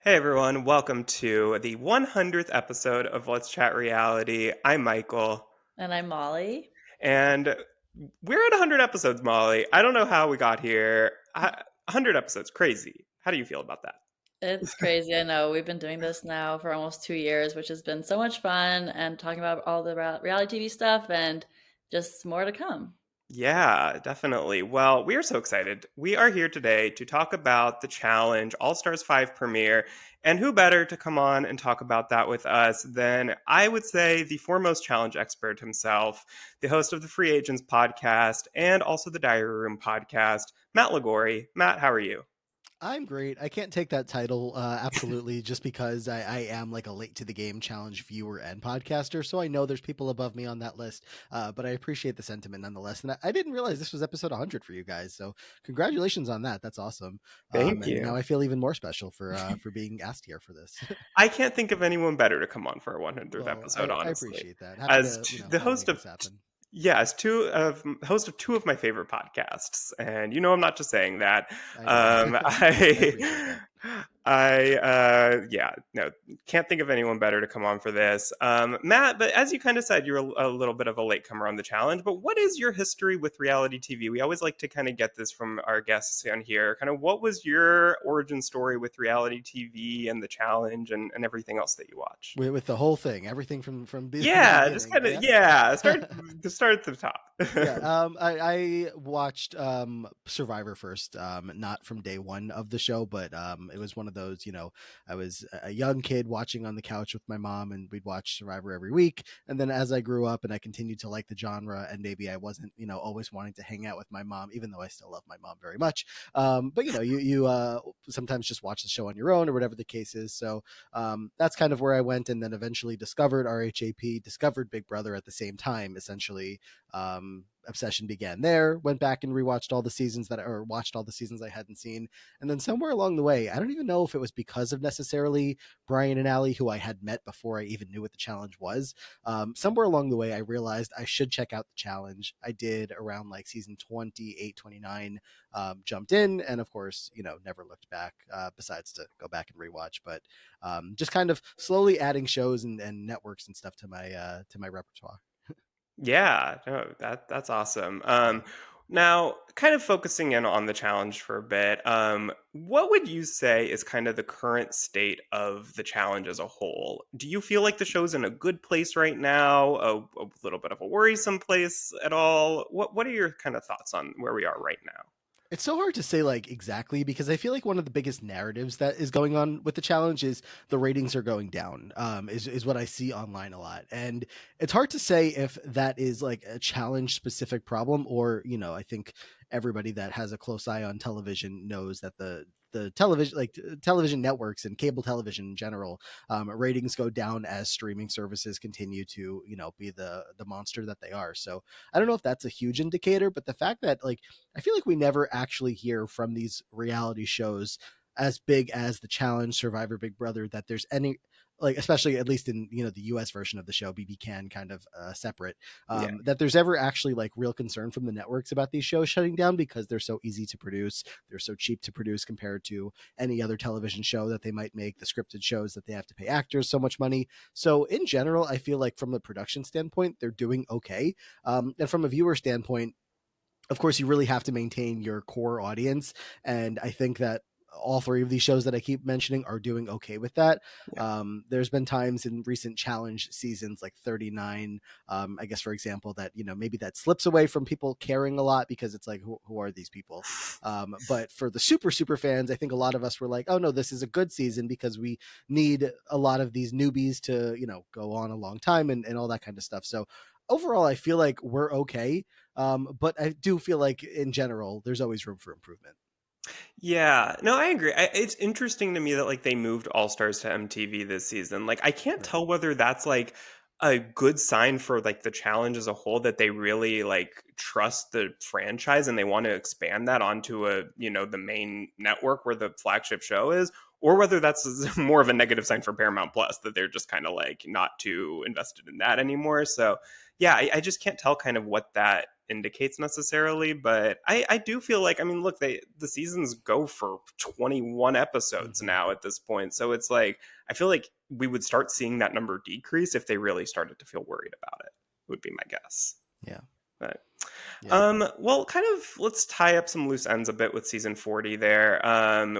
Hey everyone, welcome to the 100th episode of Let's Chat Reality. I'm Michael, And I'm Molly. and we're at 100 episodes, Molly. I don't know how we got here. 100 episodes, crazy. How do you feel about that? It's crazy. I know we've been doing this now for almost 2 years, which has been so much fun and talking about all the reality TV stuff and just more to come. Yeah, definitely. Well, we are so excited. We are here today to talk about the Challenge All Stars 5 premiere. And who better to come on and talk about that with us than I would say the foremost challenge expert himself, the host of the Free Agents podcast and also the Diary Room podcast, Matt Liguori. Matt, how are you? I'm great. I can't take that title absolutely just because I am like a late to the game challenge viewer and podcaster. So I know there's people above me on that list, but I appreciate the sentiment nonetheless. And I didn't realize this was episode 100 for you guys. So congratulations on that. That's awesome. Thank And now you. I feel even more special for being asked here for this. I can't think of anyone better to come on for a 100th Well, episode, I honestly. appreciate that. Happy As to the help host make of this happen. Yes, host of two of my favorite podcasts, and you know I'm not just saying that. I know. I I, appreciate that. yeah, no, can't think of anyone better to come on for this, Matt. But as you kind of said, you're a little bit of a latecomer on the challenge. But what is your history with reality TV? We always like to kind of get this from our guests on here. Kind of, what was your origin story with reality TV and the challenge and everything else that you watch? With the whole thing, everything from the Yeah, just beginning. kind of Yeah. start at the top. Yeah, I watched Survivor first, not from day one of the show, but it was one of those, I was a young kid watching on the couch with my mom, and we'd watch Survivor every week. And then as I grew up and I continued to like the genre, and maybe I wasn't, always wanting to hang out with my mom, even though I still love my mom very much. But you sometimes just watch the show on your own or whatever the case is. So that's kind of where I went, and then eventually discovered RHAP, discovered Big Brother at the same time, essentially. Obsession began there. Went back and rewatched all the seasons or watched all the seasons I hadn't seen, and then somewhere along the way, I don't even know if it was because of necessarily Brian and Allie, who I had met before I even knew what the challenge was. Somewhere along the way, I realized I should check out the challenge. I did around like season 28, 29. Jumped in, and of course, never looked back. Besides to go back and rewatch, but just kind of slowly adding shows and networks and stuff to my repertoire. Yeah, no, that's awesome. Yeah. Now, kind of focusing in on the challenge for a bit, what would you say is kind of the current state of the challenge as a whole? Do you feel like the show's in a good place right now, a little bit of a worrisome place at all? What are your kind of thoughts on where we are right now? It's so hard to say like exactly because I feel like one of the biggest narratives that is going on with the challenge is the ratings are going down. Is what I see online a lot, and it's hard to say if that is like a challenge specific problem or I think everybody that has a close eye on television knows that the television television networks and cable television in general, ratings go down as streaming services continue to be the monster that they are. So I don't know if that's a huge indicator, but the fact that like I feel like we never actually hear from these reality shows as big as the Challenge, Survivor, Big Brother that there's any like especially at least in the US version of the show, BB can kind of separate, Yeah. that there's ever actually like real concern from the networks about these shows shutting down because they're so easy to produce, they're so cheap to produce compared to any other television show that they might make, the scripted shows that they have to pay actors so much money. So in general, I feel like from the production standpoint they're doing okay, and from a viewer standpoint, of course, you really have to maintain your core audience. And I think that all three of these shows that I keep mentioning are doing okay with that. Yeah. There's been times in recent challenge seasons, like 39, I guess, for example, that, maybe that slips away from people caring a lot because it's like, who are these people? But for the super fans, I think a lot of us were like, oh no, this is a good season because we need a lot of these newbies to, go on a long time and all that kind of stuff. So overall, I feel like we're okay, but I do feel like in general, there's always room for improvement. Yeah, no, I agree. It's interesting to me that like they moved All Stars to MTV this season. Like, I can't Right. tell whether that's like a good sign for like the challenge as a whole that they really like trust the franchise and they want to expand that onto the main network where the flagship show is, or whether that's more of a negative sign for Paramount Plus, that they're just kind of like not too invested in that anymore. So yeah, I just can't tell kind of what that indicates necessarily, but I do feel like, I mean, look, the seasons go for 21 episodes Hmm. now at this point, so it's like I feel like we would start seeing that number decrease if they really started to feel worried about it, would be my guess. Yeah. But Yeah. well, kind of let's tie up some loose ends a bit with season 40 there.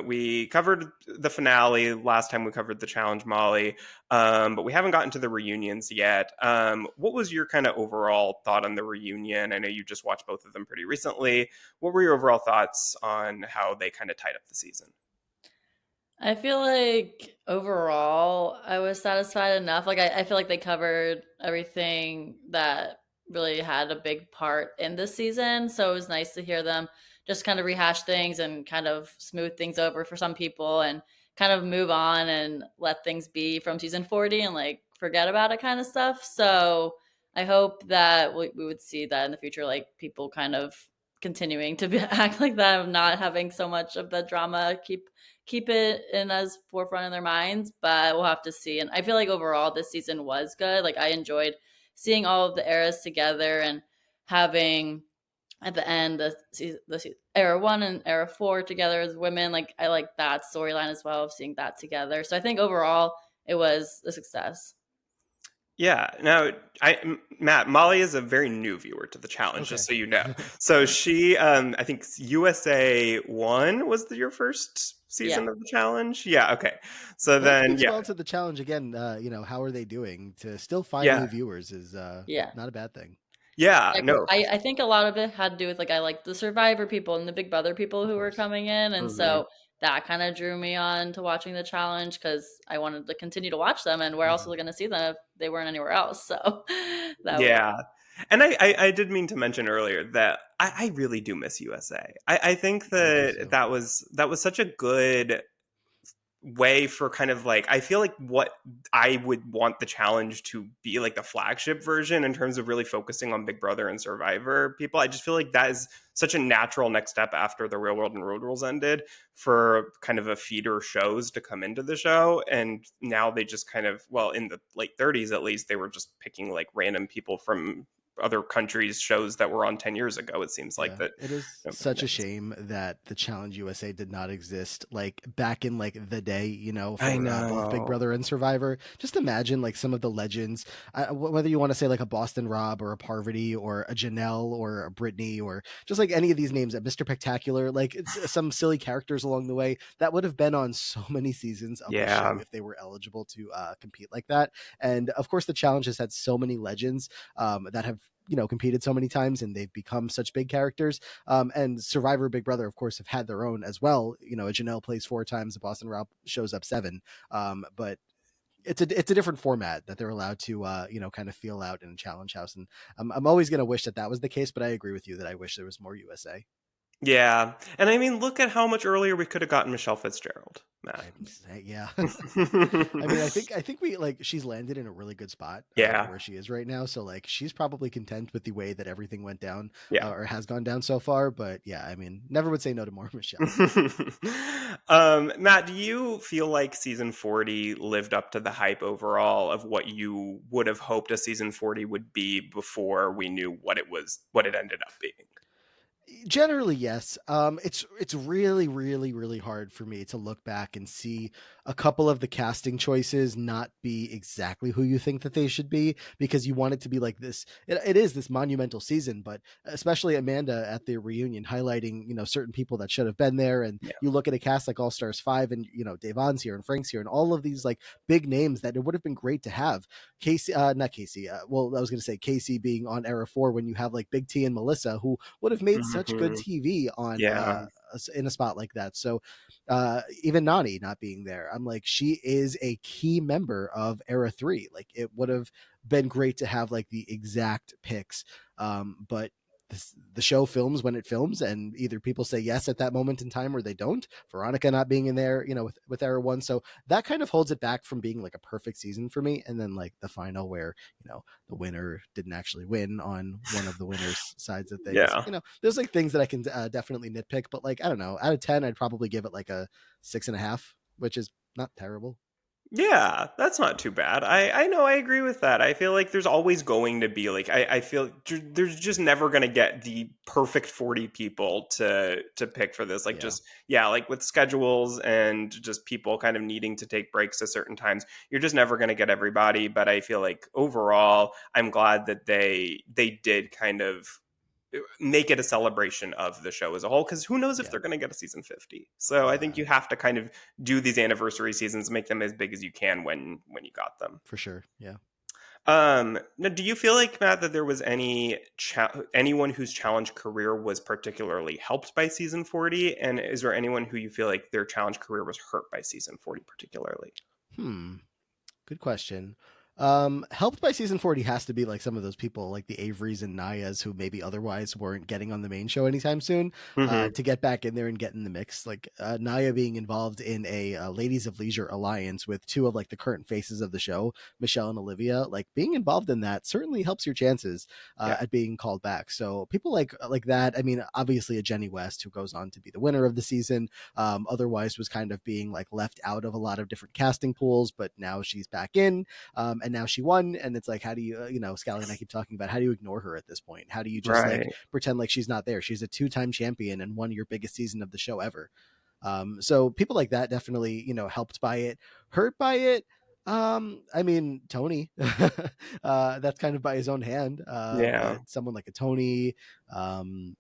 We covered the finale last time we covered the challenge, Molly, but we haven't gotten to the reunions yet. What was your kind of overall thought on the reunion? I know you just watched both of them pretty recently. What were your overall thoughts on how they kind of tied up the season? I feel like overall I was satisfied enough. Like I feel like they covered everything that really had a big part in this season. So it was nice to hear them just kind of rehash things and kind of smooth things over for some people and kind of move on and let things be from season 40 and like forget about it kind of stuff. So I hope that we would see that in the future, like people kind of continuing to act like that, of not having so much of the drama keep it in as forefront in their minds, but we'll have to see. And I feel like overall this season was good. Like I enjoyed seeing all of the eras together and having at the end the era 1 and era 4 together as women. Like I like that storyline as well, of seeing that together. So I think overall it was a success. Yeah. Now, Matt, Molly is a very new viewer to the challenge, Okay. just so you know. So she, I think USA One was your first Yeah. season of the challenge. Yeah. Okay. So Well, that then, speaks yeah, well to the challenge again. How are they doing? To still find yeah, new viewers is Yeah. not a bad thing. yeah. Yeah, 'cause No. I think a lot of it had to do with, like, I like the Survivor people and the Big Brother people Of who were course. coming in, and Mhm. so that kinda drew me on to watching the challenge because I wanted to continue to watch them, and where else Hmm. was I gonna see them if they weren't anywhere else? So that was Yeah. And I did mean to mention earlier that I really do miss USA. I think I do that too. that was such a good way for kind of like, I feel like what I would want the challenge to be like the flagship version in terms of really focusing on Big Brother and Survivor people. I just feel like that is such a natural next step after the Real World and Road Rules ended, for kind of a feeder shows to come into the show. And now they just kind of, well, in the late 30s at least, they were just picking like random people from other countries' shows that were on 10 years ago. It seems like Yeah, that. it is such a shame that the Challenge USA did not exist like back in like the day, I for both Big know. Brother and Survivor. Just imagine like some of the legends, whether you want to say like a Boston Rob or a Parvati or a Janelle or a Brittany or just like any of these names, Mr. Spectacular, like it's some silly characters along the way that would have been on so many seasons of the show Yeah. if they were eligible to compete like that. And of course, the Challenge has had so many legends that have competed so many times and they've become such big characters. And Survivor, Big Brother, of course, have had their own as well. A Janelle plays 4 times, a Boston Rob shows up 7. But it's a different format that they're allowed to kind of feel out in a challenge house. And I'm always going to wish that that was the case, but I agree with you that I wish there was more USA. Yeah, and I mean, look at how much earlier we could have gotten Michelle Fitzgerald, Matt. Yeah. I mean, I think we like she's landed in a really good spot Yeah, where she is right now. So like she's probably content with the way that everything went down yeah. or has gone down so far. But yeah, I mean, never would say no to more Michelle. Matt, do you feel like season 40 lived up to the hype overall of what you would have hoped a season 40 would be before we knew what it ended up being? Generally, yes. It's really, really, really hard for me to look back and see a couple of the casting choices not be exactly who you think that they should be, because you want it to be like this. It is this monumental season, but especially Amanda at the reunion highlighting certain people that should have been there, and Yeah. you look at a cast like All Stars 5, and Davon's here and Frank's here, and all of these like big names that it would have been great to have. Casey, not Casey. Well, I was going to say Casey being on Era 4 when you have like Big T and Melissa, who would have made such good Hmm. TV on Yeah. in a spot like that. So even Nani not being there, I'm like, she is a key member of Era 3. Like it would have been great to have like the exact picks. But the show films when it films, and either people say yes at that moment in time or they don't. Veronica not being in there, with Era 1. So that kind of holds it back from being like a perfect season for me. And then like the final where, the winner didn't actually win on one of the winners' sides of things. Yeah. There's like things that I can definitely nitpick, but like I don't know, out of 10, I'd probably give it like a 6.5. which is not terrible. Yeah, that's not too bad. I know, I agree with that. I feel like there's always going to be like I feel there's just never going to get the perfect 40 people to pick for this. Like Yeah. just yeah, like with schedules and just people kind of needing to take breaks at certain times, you're just never going to get everybody, but I feel like overall I'm glad that they did kind of make it a celebration of the show as a whole, because who knows if Yeah. they're going to get a season 50. So I think Yeah. you have to kind of do these anniversary seasons, make them as big as you can when you got them. For sure. Yeah. Now, do you feel like, Matt, that there was anyone whose challenge career was particularly helped by season 40, and is there anyone who you feel like their challenge career was hurt by season 40 particularly? Hmm. Good question. Helped by season 40 has to be like some of those people like the Averys and Nayas who maybe otherwise weren't getting on the main show anytime soon, Hmm. to get back in there and get in the mix. Like Naya being involved in a Ladies of Leisure alliance with two of like the current faces of the show, Michelle and Olivia. Like being involved in that certainly helps your chances Yeah. at being called back. So people like that. I mean, obviously a Jenny West who goes on to be the winner of the season. Otherwise was kind of being like left out of a lot of different casting pools, but now she's back in, and now she won. And it's like, how do you, Scally and I keep talking about how do you ignore her at this point? How do you just like Right. pretend like she's not there? She's a two-time champion and won your biggest season of the show ever. So people like that definitely, helped by it, hurt by it. I mean, Tony, that's kind of by his own hand. Yeah. But someone like a Tony, um,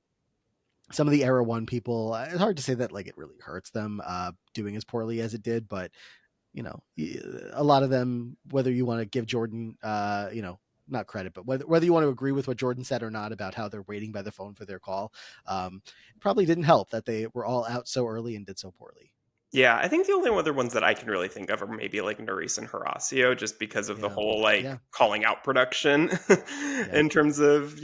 some of the era one people, it's hard to say that like it really hurts them doing as poorly as it did, but a lot of them, whether you want to give Jordan, not credit, but whether you want to agree with what Jordan said or not about how they're waiting by the phone for their call, it probably didn't help that they were all out so early and did so poorly. Yeah, I think the only other ones that I can really think of are maybe like Nerys and Horacio, just because of the Yeah. whole like Yeah. calling out production Yeah. in terms of,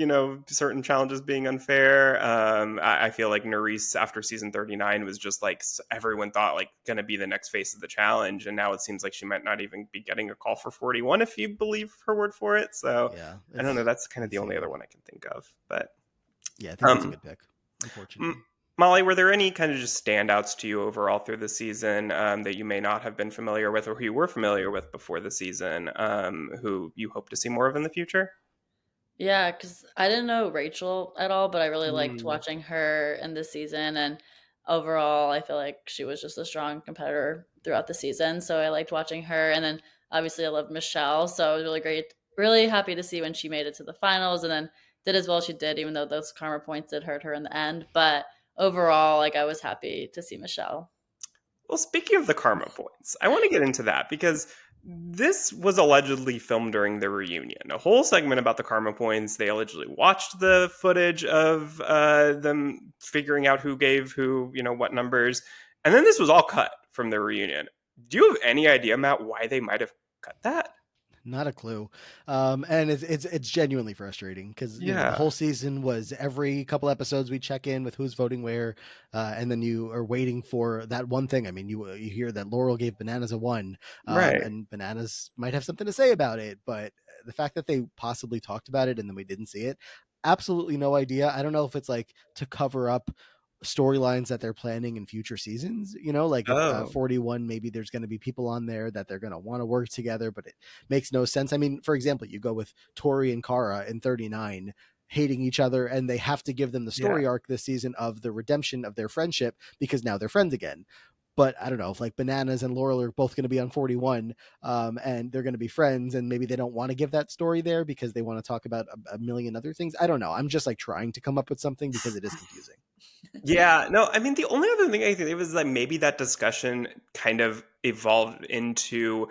certain challenges being unfair. I feel like Nerys after season 39 was just like everyone thought like going to be the next face of the challenge. And now it seems like she might not even be getting a call for 41 if you believe her word for it. So Yeah. I don't know. It's That's kind of the only other insane. one I can think of. But Yeah. I think that's a um, good pick, M- unfortunately. Molly, were there any kind of just standouts to you overall through the season that you may not have been familiar with, or who you were familiar with before the season, who you hope to see more of in the future? Yeah, because I didn't know Rachel at all, but I really liked Mm, watching her in this season. And overall, I feel like she was just a strong competitor throughout the season. So I liked watching her. And then obviously, I loved Michelle. So it was really great. Really happy to see when she made it to the finals and then did as well as she did, even though those karma points did hurt her in the end. But overall, like I was happy to see Michelle. Well, speaking of the karma points, I want to get into that because this was allegedly filmed during the reunion. A whole segment about the karma points. They allegedly watched the footage of them figuring out who gave who, what numbers. And then this was all cut from the reunion. Do you have any idea, Matt, why they might have cut that? Not a clue. And it's genuinely frustrating because the Yeah, whole season was every couple episodes we check in with who's voting where, and then you are waiting for that one thing. I mean, you hear that Laurel gave Bananas a 1, right. and Bananas might have something to say about it, but the fact that they possibly talked about it and then we didn't see it, absolutely no idea. I don't know if it's like to cover up storylines that they're planning in future seasons, like if Oh, 41, maybe there's going to be people on there that they're going to want to work together, but it makes no sense. I mean, for example, you go with Tori and Kara in 39 hating each other, and they have to give them the yeah. story arc this season of the redemption of their friendship because now they're friends again. But I don't know if like Bananas and Laurel are both going to be on 41, and they're going to be friends, and maybe they don't want to give that story there because they want to talk about a million other things. I don't know. I'm just like trying to come up with something because it is confusing. Yeah, no, I mean, the only other thing I think was that maybe that discussion kind of evolved into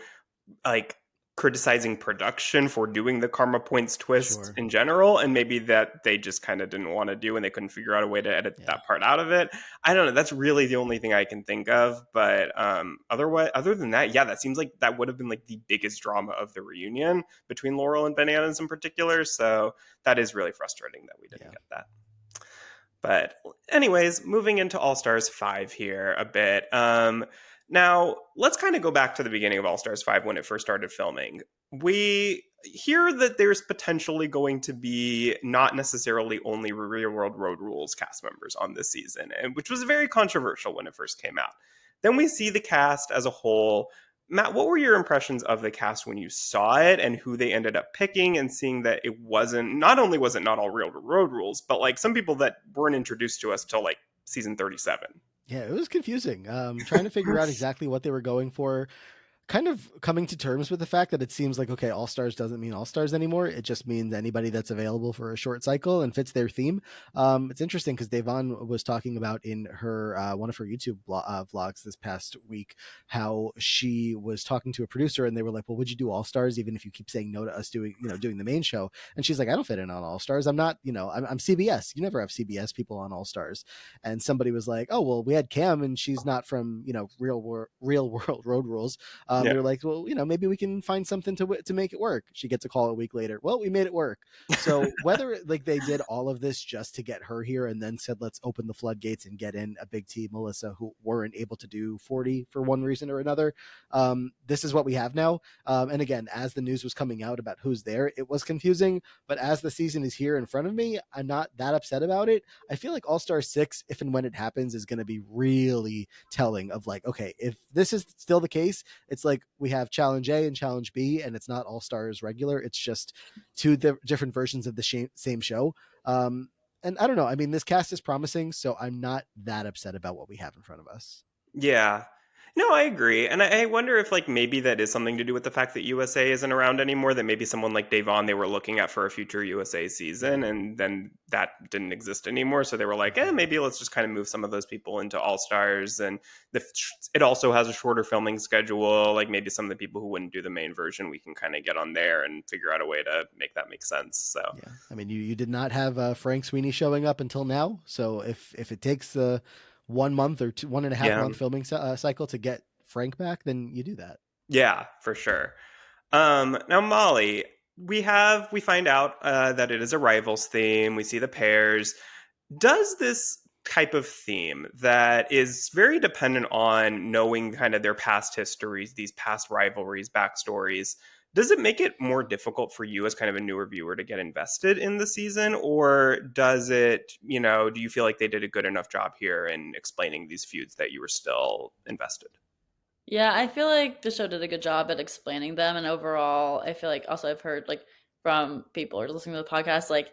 like criticizing production for doing the karma points twist Sure. in general, and maybe that they just kind of didn't want to do and they couldn't figure out a way to edit Yeah. that part out of it. I don't know. That's really the only thing I can think of. But otherwise, other than that, yeah, that seems like that would have been like the biggest drama of the reunion between Laurel and Bananas in particular. So that is really frustrating that we didn't Yeah. get that. But anyways, moving into All Stars 5 here a bit. Now, let's kind of go back to the beginning of All Stars 5 when it first started filming. We hear that there's potentially going to be not necessarily only Real World Road Rules cast members on this season, and which was very controversial when it first came out. Then we see the cast as a whole. Matt, what were your impressions of the cast when you saw it and who they ended up picking, and seeing that it wasn't, not only was it not all real road rules, but like some people that weren't introduced to us till like season 37? Yeah, it was confusing. Trying to figure out exactly what they were going for, kind of coming to terms with the fact that it seems like, okay, all stars doesn't mean all stars anymore. It just means anybody that's available for a short cycle and fits their theme. It's interesting because Devon was talking about in her one of her YouTube vlogs this past week how she was talking to a producer and they were like, well, would you do all stars even if you keep saying no to us doing the main show? And she's like, I don't fit in on all stars. I'm not, I'm CBS. You never have CBS people on all stars. And somebody was like, oh, well, we had Cam and she's not from, real world road rules. Yeah. They're like, well, maybe we can find something to make it work. She gets a call a week later. Well, we made it work. So whether like they did all of this just to get her here and then said, let's open the floodgates and get in a big T Melissa who weren't able to do 40 for one reason or another. This is what we have now. And again, as the news was coming out about who's there, it was confusing. But as the season is here in front of me, I'm not that upset about it. I feel like All Star 6, if and when it happens, is going to be really telling of like, okay, if this is still the case, it's like we have Challenge A and Challenge B, and it's not All Stars regular. It's just two different versions of the same show. And I don't know. I mean, this cast is promising, so I'm not that upset about what we have in front of us. Yeah. No, I agree. And I wonder if like maybe that is something to do with the fact that USA isn't around anymore, that maybe someone like Davon they were looking at for a future USA season, Mm-hmm. and then that didn't exist anymore. So they were like, maybe let's just kind of move some of those people into All Stars. And it also has a shorter filming schedule. Like maybe some of the people who wouldn't do the main version, we can kind of get on there and figure out a way to make that make sense. So Yeah, I mean, you did not have Frank Sweeney showing up until now, so if it takes the 1 month or 1.5 month yeah, filming cycle to get Frank back, then you do that. yeah, for sure. Now Molly, we find out that it is a rivals theme. We see the pairs. Does this type of theme that is very dependent on knowing kind of their past histories, these past rivalries, backstories, does it make it more difficult for you as kind of a newer viewer to get invested in the season? Or does it, do you feel like they did a good enough job here in explaining these feuds that you were still invested? Yeah, I feel like the show did a good job at explaining them, and overall, I feel like also I've heard like from people or listening to the podcast, like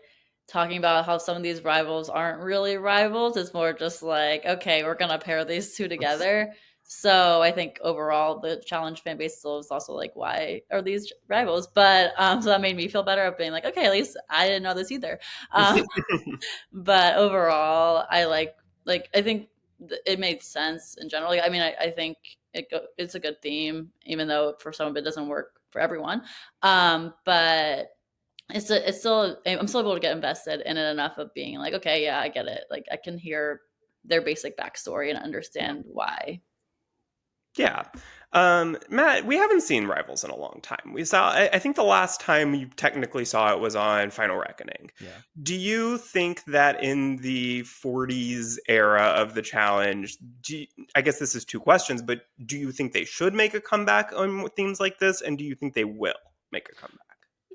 talking about how some of these rivals aren't really rivals. It's more just like, okay, we're gonna pair these two together. So I think overall, the challenge fan base still is also like, why are these rivals? But so that made me feel better of being like, okay, at least I didn't know this either. Um, but overall, I I think it made sense in general. Like, I mean, I think it's a good theme, even though for some of it doesn't work for everyone. But it's still I'm still able to get invested in it enough of being like, okay, yeah, I get it. Like I can hear their basic backstory and understand why. Yeah. Matt, we haven't seen Rivals in a long time. I think the last time you technically saw it was on Final Reckoning. Yeah. Do you think that in the 40s era of the challenge, I guess this is two questions, but do you think they should make a comeback on themes like this? And do you think they will make a comeback?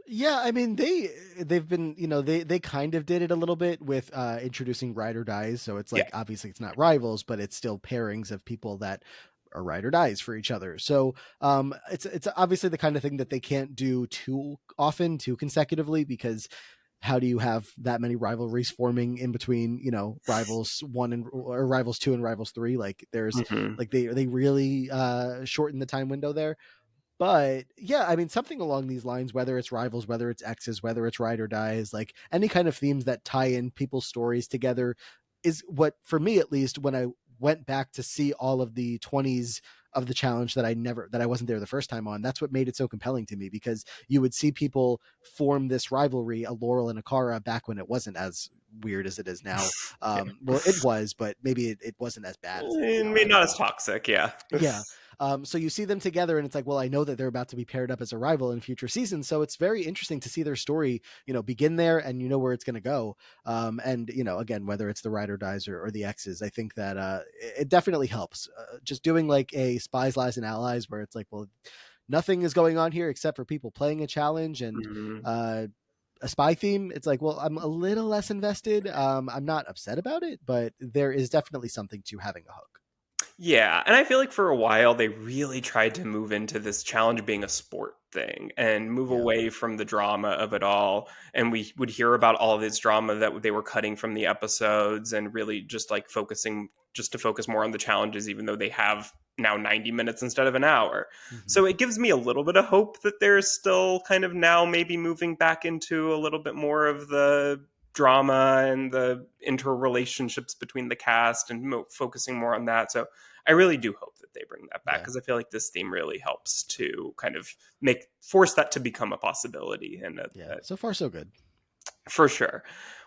Yeah, I mean they've been, they kind of did it a little bit with introducing ride or dies. So it's Yeah. like obviously it's not rivals, but it's still pairings of people that are ride or dies for each other. So it's obviously the kind of thing that they can't do too often, too consecutively, because how do you have that many rivalries forming in between, rivals one and or rivals two and rivals three? Like there's Hmm. like they really shorten the time window there. But yeah, I mean, something along these lines, whether it's rivals, whether it's exes, whether it's ride or dies, like any kind of themes that tie in people's stories together is what, for me at least, when I went back to see all of the 20s of the challenge that I wasn't there the first time on, that's what made it so compelling to me, because you would see people form this rivalry, a Laurel and a Cara, back when it wasn't as weird as it is now. Yeah. Well, it was, but maybe it wasn't as bad as it is now. I Maybe don't not as know. toxic. Yeah. Yeah. So you see them together, and it's like, well, I know that they're about to be paired up as a rival in future seasons. So it's very interesting to see their story, begin there, and you know where it's going to go. And again, whether it's the ride or dies or the X's, I think that it definitely helps. Just doing like a spies, lies, and allies, where it's like, well, nothing is going on here except for people playing a challenge and Mhm. a spy theme. It's like, well, I'm a little less invested. I'm not upset about it, but there is definitely something to having a hook. Yeah, and I feel like for a while they really tried to move into this challenge being a sport thing and move Yeah. away from the drama of it all. And we would hear about all this drama that they were cutting from the episodes and really just like focusing just to focus more on the challenges, even though they have now 90 minutes instead of an hour. Hmm. So it gives me a little bit of hope that they're still kind of now maybe moving back into a little bit more of the drama and the interrelationships between the cast and focusing more on that. So I really do hope that they bring that back Yeah. because I feel like this theme really helps to kind of make force that to become a possibility and Yeah. So far, so good. for sure.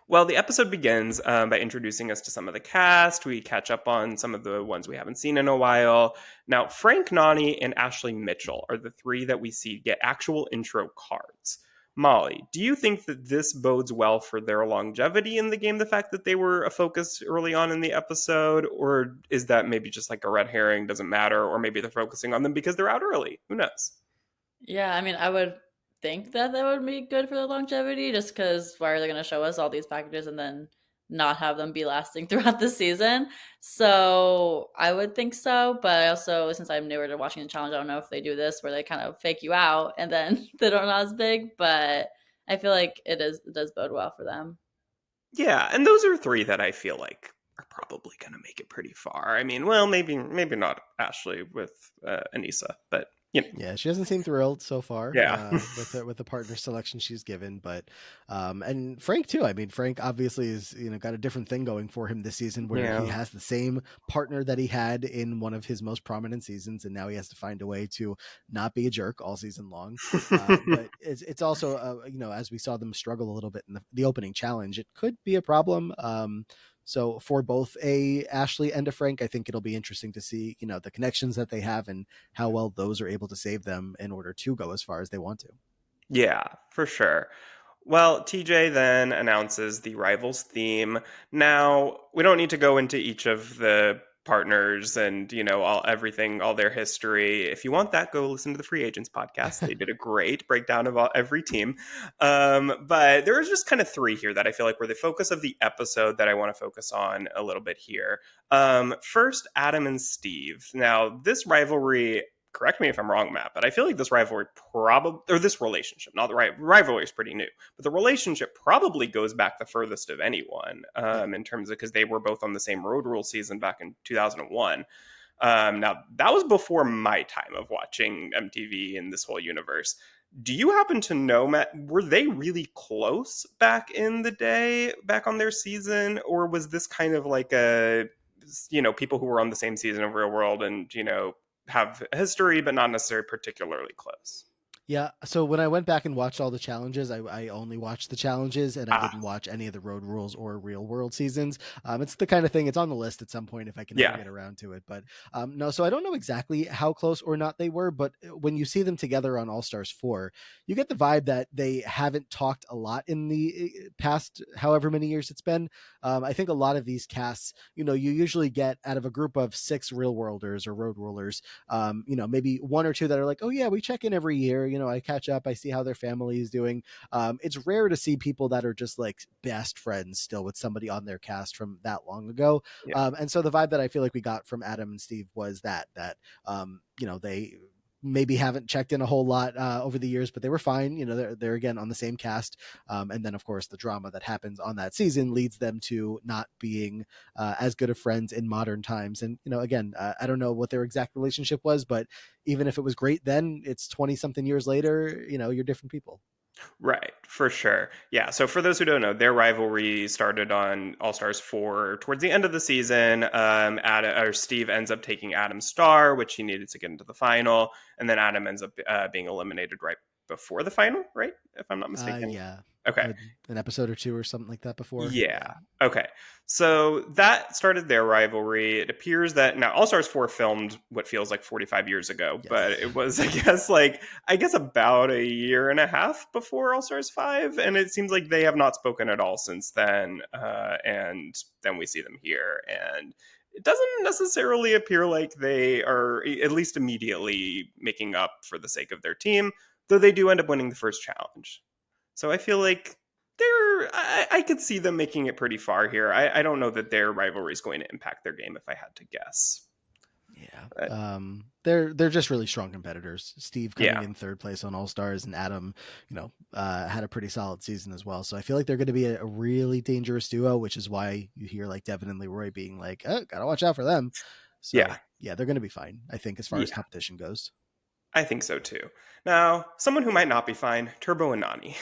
Well, the episode begins by introducing us to some of the cast. We catch up on some of the ones we haven't seen in a while. Now, Frank Nani and Ashley Mitchell are the three that we see get actual intro cards. Molly, do you think that this bodes well for their longevity in the game, the fact that they were a focus early on in the episode? Or is that maybe just like a red herring, doesn't matter? Or maybe they're focusing on them because they're out early? Who knows? Yeah, I mean, I would think that that would be good for the longevity, just because why are they going to show us all these packages and then not have them be lasting throughout the season? So I would think so, but I also, since I'm newer to watching the challenge, I don't know if they do this where they kind of fake you out and then they don't not as big. But I feel like it does bode well for them. Yeah, and those are three that I feel like are probably going to make it pretty far. I mean, well, maybe not Ashley with Anissa, but you know, Yeah, she doesn't seem thrilled so far yeah, with the partner selection she's given, but and Frank too. I mean, Frank obviously is got a different thing going for him this season, where he yeah, has the same partner that he had in one of his most prominent seasons, and now he has to find a way to not be a jerk all season long. But it's also as we saw them struggle a little bit in the opening challenge, it could be a problem. So for both a Ashley and a Frank, I think it'll be interesting to see the connections that they have and how well those are able to save them in order to go as far as they want to. yeah, for sure. Well, TJ then announces the rivals theme. Now, we don't need to go into each of the partners and, all everything, all their history. If you want that, go listen to the Free Agents podcast. They did a great breakdown of every team. But there's just kind of three here that I feel like were the focus of the episode that I want to focus on a little bit here. First, Adam and Steve. Now, this rivalry, correct me if I'm wrong, Matt, but I feel like this rivalry probably, or this relationship, not the rivalry is pretty new, but the relationship probably goes back the furthest of anyone Yeah. in terms of because they were both on the same Road Rule season back in 2001. Now, that was before my time of watching MTV and this whole universe. Do you happen to know, Matt, were they really close back in the day, back on their season? Or was this kind of like people who were on the same season of Real World and, have a history, but not necessarily particularly close? Yeah. So when I went back and watched all the challenges, I only watched the challenges and I Ah, didn't watch any of the Road Rules or Real World seasons. It's the kind of thing, it's on the list at some point if I can ever yeah, get around to it. But no, so I don't know exactly how close or not they were, but when you see them together on All Stars 4, you get the vibe that they haven't talked a lot in the past however many years it's been. I think a lot of these casts, you usually get out of a group of 6 Real Worlders or Road Rulers, maybe one or two that are like, oh yeah, we check in every year. I catch up, I see how their family is doing. It's rare to see people that are just like best friends still with somebody on their cast from that long ago. yeah. And so the vibe that I feel like we got from Adam and Steve was that they maybe haven't checked in a whole lot over the years, but they were fine. They're again on the same cast. And then, of course, the drama that happens on that season leads them to not being as good of friends in modern times. And, again, I don't know what their exact relationship was, but even if it was great then, it's 20 something years later, you're different people. Right, for sure. Yeah. So for those who don't know, their rivalry started on All Stars 4 towards the end of the season. Steve ends up taking Adam's star, which he needed to get into the final, and then Adam ends up being eliminated right before the final. Right, if I'm not mistaken. Yeah. Okay. An episode or two or something like that before. Yeah. Yeah. Okay. So that started their rivalry. It appears that now All Stars 4 filmed what feels like 45 years ago, but Yes. it was, I guess about a year and a half before All Stars 5. And it seems like they have not spoken at all since then. And then we see them here. And it doesn't necessarily appear like they are, at least immediately, making up for the sake of their team, though they do end up winning the first challenge. So I feel like I could see them making it pretty far here. I don't know that their rivalry is going to impact their game if I had to guess. Yeah. But They're just really strong competitors. Steve coming yeah, in third place on All Stars, and Adam, had a pretty solid season as well. So I feel like they're going to be a really dangerous duo, which is why you hear like Devin and Leroy being like, "Oh, gotta watch out for them." yeah, So yeah, they're going to be fine. I think as far as yeah. competition goes. I think so too. Now, someone who might not be fine, Turbo and Nani.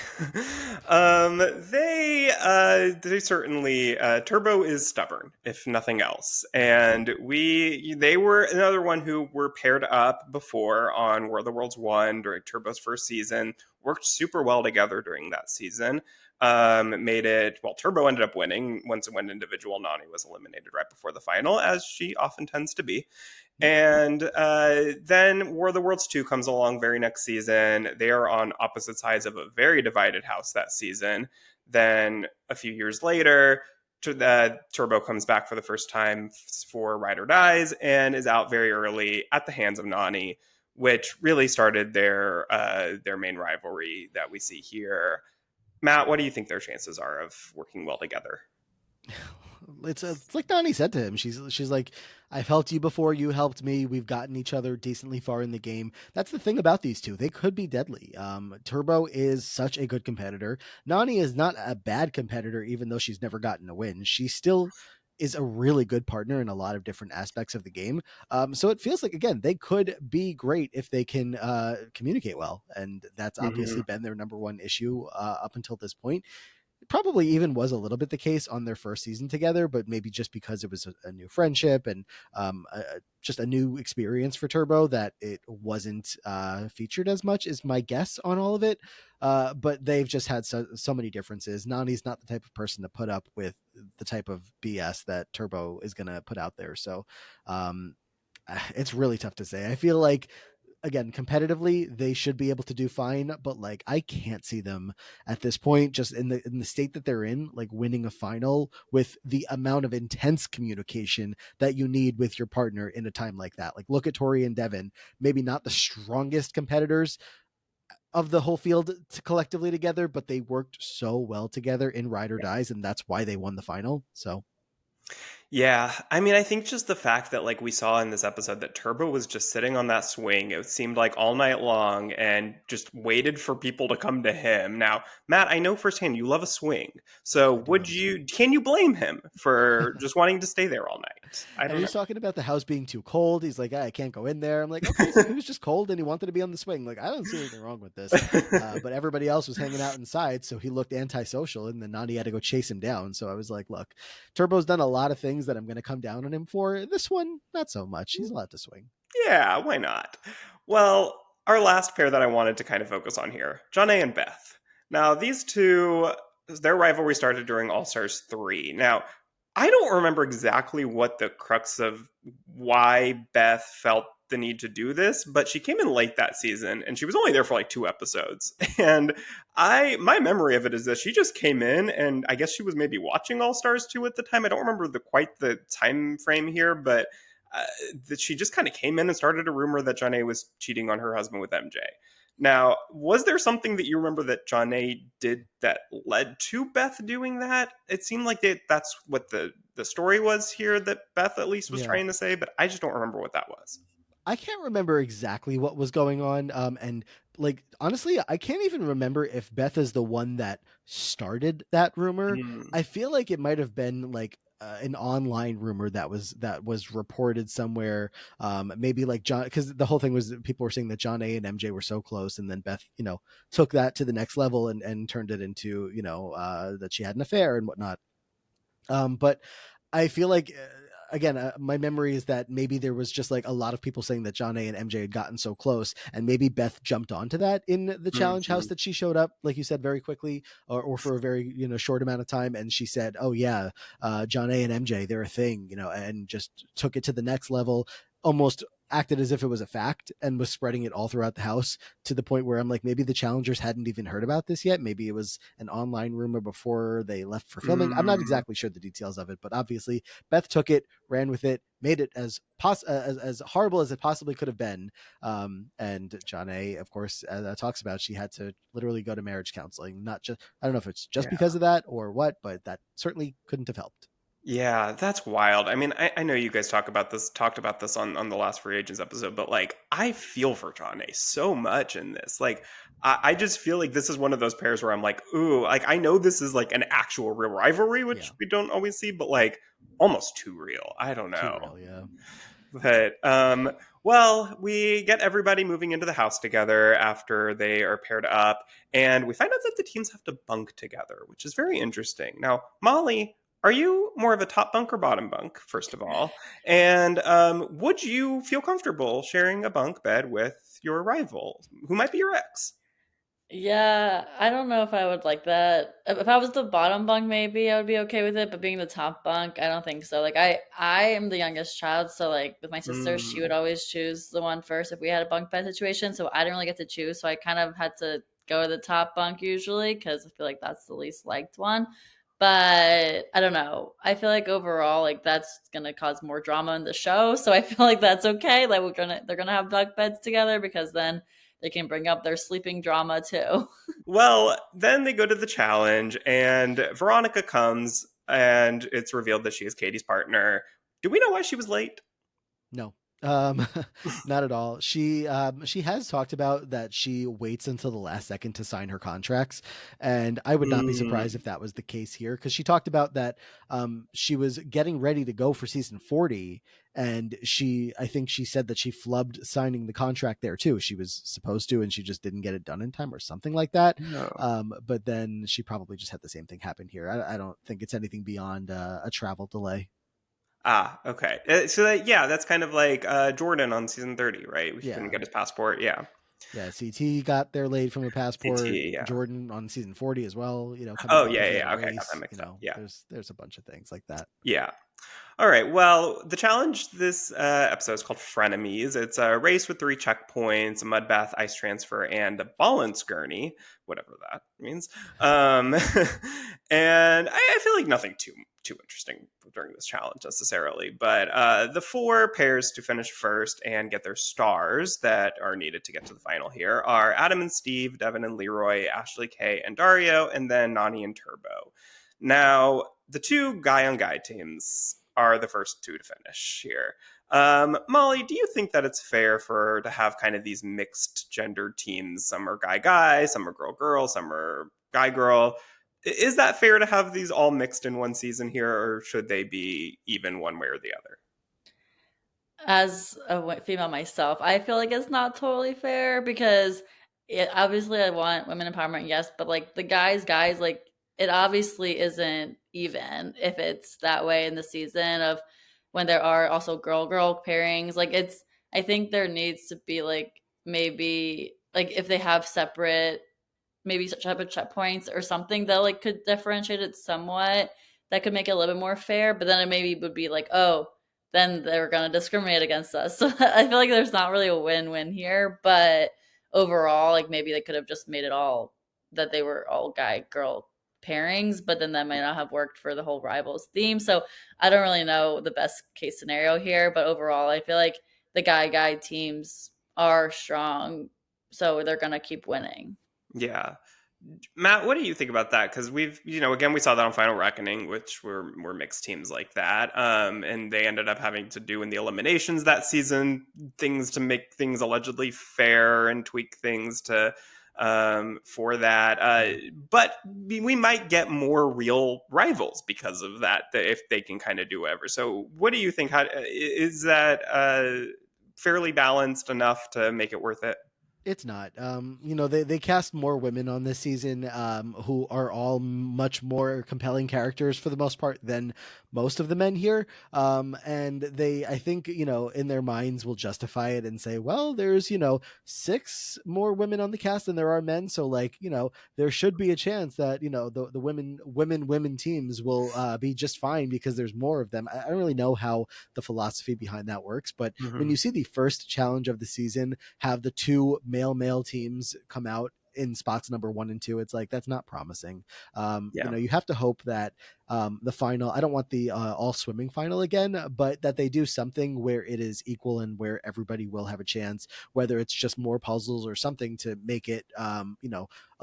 They certainly Turbo is stubborn, if nothing else, and they were another one who were paired up before on War of the Worlds 1 during Turbo's first season. Worked super well together during that season. Made it well. Turbo ended up winning once it went individual. Nani was eliminated right before the final, as she often tends to be. And then War of the Worlds 2 comes along very next season. They are on opposite sides of a very divided house that season. Then a few years later, Turbo comes back for the first time for Ride or Dies and is out very early at the hands of Nani, which really started their main rivalry that we see here. Matt, what do you think their chances are of working well together? It's like Donnie said to him. She's like, I've helped you before, you helped me. We've gotten each other decently far in the game. That's the thing about these two; they could be deadly. Turbo is such a good competitor. Nani is not a bad competitor, even though she's never gotten a win. She still is a really good partner in a lot of different aspects of the game. So it feels like again they could be great if they can communicate well, and that's obviously Mm-hmm. been their number one issue up until this point. Probably even was a little bit the case on their first season together, but maybe just because it was a new friendship and just a new experience for Turbo that it wasn't featured as much is my guess on all of it. But they've just had so many differences. Nani's not the type of person to put up with the type of BS that Turbo is going to put out there. So um, it's really tough to say. I feel like again competitively they should be able to do fine, but like I can't see them at this point, just in the state that they're in, like winning a final with the amount of intense communication that you need with your partner in a time like that. Like look at Tori and Devin, maybe not the strongest competitors of the whole field collectively together, but they worked so well together in Ride or Dies, and that's why they won the final. So Yeah, I mean, I think just the fact that, like, we saw in this episode that Turbo was just sitting on that swing, it seemed like all night long, and just waited for people to come to him. Now, Matt, I know firsthand you love a swing, so I do love a swing. can you blame him for just wanting to stay there all night? I And don't know. he's talking about the house being too cold. He's like, "Ah, I can't go in there." I'm like, okay, so he was just cold and he wanted to be on the swing. Like, I don't see anything wrong with this. But everybody else was hanging out inside, so he looked antisocial, and then Nani had to go chase him down. So I was like, look, Turbo's done a lot of things that I'm going to come down on him for. This one, not so much. He's allowed to swing. Yeah, why not? Well, our last pair that I wanted to kind of focus on here, John A. and Beth. Now, these two, their rivalry started during All Stars 3. Now, I don't remember exactly what the crux of why Beth felt the need to do this, but she came in late that season and she was only there for like 2 episodes. And my memory of it is that she just came in and I guess she was maybe watching All Stars 2 at the time. I don't remember quite the time frame here, but uh, that she just kind of came in and started a rumor that Janae was cheating on her husband with MJ. Now, was there something that you remember that Janae did that led to Beth doing that? It seemed like that's what the story was here that Beth at least was Yeah. trying to say, but I just don't remember what that was. I can't remember exactly what was going on. And like honestly, I can't even remember if Beth is the one that started that rumor. Mm, I feel like it might have been like an online rumor that was reported somewhere. Maybe like John, because the whole thing was that people were saying that John A and MJ were so close, and then Beth, took that to the next level and turned it into that she had an affair and whatnot. But I feel like again, my memory is that maybe there was just like a lot of people saying that John A and MJ had gotten so close, and maybe Beth jumped onto that in the challenge house mhm. that she showed up, like you said, very quickly, or for a very short amount of time, and she said, "Oh yeah, John A and MJ, they're a thing," and just took it to the next level, almost acted as if it was a fact and was spreading it all throughout the house to the point where I'm like, maybe the challengers hadn't even heard about this yet. Maybe it was an online rumor before they left for filming. I'm not Mm, exactly sure the details of it, but obviously Beth took it, ran with it, made it as horrible as it possibly could have been. And John A, of course, talks about she had to literally go to marriage counseling. Not just I don't know if it's just yeah. because of that or what, but that certainly couldn't have helped. Yeah, that's wild. I mean, I know you guys talked about this on the last free agents episode, but like I feel for John A so much in this. Like I just feel like this is one of those pairs where I'm like, ooh, like I know this is like an actual real rivalry, Yeah, which we don't always see, but like almost too real. I don't too know. real. Yeah. But well, we get everybody moving into the house together after they are paired up, and we find out that the teams have to bunk together, which is very interesting. Now, Molly, are you more of a top bunk or bottom bunk, first of all? And would you feel comfortable sharing a bunk bed with your rival, who might be your ex? Yeah, I don't know if I would like that. If I was the bottom bunk, maybe I would be okay with it, but being the top bunk, I don't think so. Like I am the youngest child, so like with my sister, she would Mm. always choose the one first if we had a bunk bed situation. So I didn't really get to choose, so I kind of had to go to the top bunk usually because I feel like that's the least liked one. But I don't know. I feel like overall, like that's gonna cause more drama in the show. So I feel like that's okay. Like they're gonna have bunk beds together because then they can bring up their sleeping drama too. Well, then they go to the challenge, and Veronica comes, and it's revealed that she is Katie's partner. Do we know why she was late? No, not at all. She has talked about that she waits until the last second to sign her contracts, and I would not be surprised Mm, if that was the case here because she talked about that she was getting ready to go for season 40, and I think she said that she flubbed signing the contract there too. She was supposed to, and she just didn't get it done in time or something like that. no. But then she probably just had the same thing happen here. I don't think it's anything beyond a travel delay. Ah, okay. So that, yeah, that's kind of like Jordan on season 30, right? He couldn't Yeah. get his passport. Yeah. Yeah, CT got there late from a passport. CT, yeah. Jordan on season 40 as well, coming Oh, late yeah, because yeah, he had a yeah. Okay, got that race. mixed up. Yeah. There's a bunch of things like that. Yeah. All right. Well, the challenge this episode is called Frenemies. It's a race with 3 checkpoints, a mud bath, ice transfer, and a balance gurney, whatever that means. Um, and I feel like nothing too interesting during this challenge necessarily, but the 4 pairs to finish first and get their stars that are needed to get to the final here are Adam and Steve, Devin and Leroy, Ashley Kay and Dario, and then Nani and Turbo. Now, the 2 guy on guy teams are the first 2 to finish here. Molly, do you think that it's fair for to have kind of these mixed gender teams? Some are guy guy, some are girl girl, some are guy girl. Is that fair to have these all mixed in one season here, or should they be even one way or the other? As a female myself, I feel like it's not totally fair because obviously I want women empowerment, yes, but like the guys, like it obviously isn't even if it's that way in the season of when there are also girl pairings. Like I think there needs to be like maybe like if they have separate maybe such type of checkpoints or something that like could differentiate it somewhat that could make it a little bit more fair, but then it maybe would be like, oh, then they're going to discriminate against us. So I feel like there's not really a win-win here, but overall like maybe they could have just made it all that they were all guy girl pairings, but then that might not have worked for the whole rivals theme. So I don't really know the best case scenario here, but overall I feel like the guy teams are strong, so they're going to keep winning. Yeah. Matt, what do you think about that? Because again, we saw that on Final Reckoning, which were mixed teams like that, and they ended up having to do in the eliminations that season things to make things allegedly fair and tweak things to for that. Yeah. But we might get more real rivals because of that, if they can kind of do whatever. So, what do you think? How is that fairly balanced enough to make it worth it? It's not. They cast more women on this season, who are all much more compelling characters for the most part than most of the men here. And they, I think, in their minds will justify it and say, well, there's, 6 more women on the cast than there are men. So like, there should be a chance that, the women teams will be just fine because there's more of them. I don't really know how the philosophy behind that works, but when Hmm. you see the first challenge of the season have the 2 male teams come out in spots number 1 and 2, it's like that's not promising. Yeah. You have to hope that the final, I don't want the all swimming final again, but that they do something where it is equal and where everybody will have a chance, whether it's just more puzzles or something to make it a